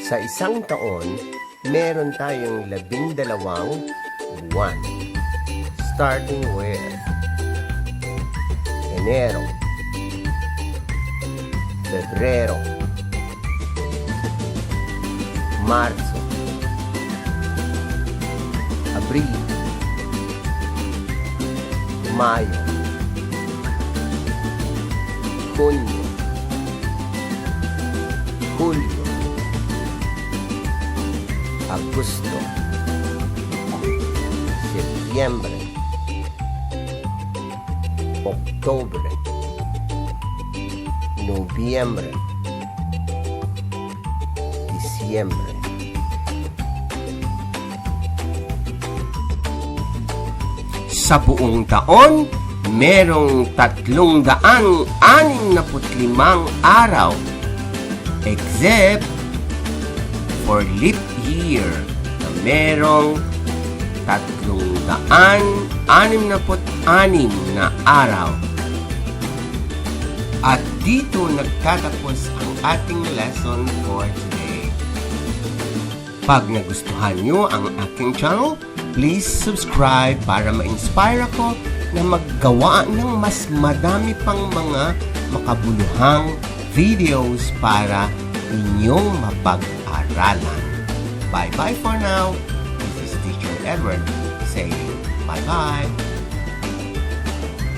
Sa isang taon, meron tayong 12 buwan. Starting with Enero, Febrero, Marzo, Abril, Mayo, Junio, Julio, Agosto, Septiembre, Octubre, Noviembre, Diciembre. Sa buong taon, merong 365 araw, except for leap year na merong 366 na araw. At dito nagtatapos ang ating lesson for today. Pag nagustuhan nyo ang aking channel, please subscribe para ma-inspire ako na maggawa ng mas madami pang mga makabuluhang videos para inyong mapag-aralan. Bye-bye for now. This is Teacher Edward saying bye-bye.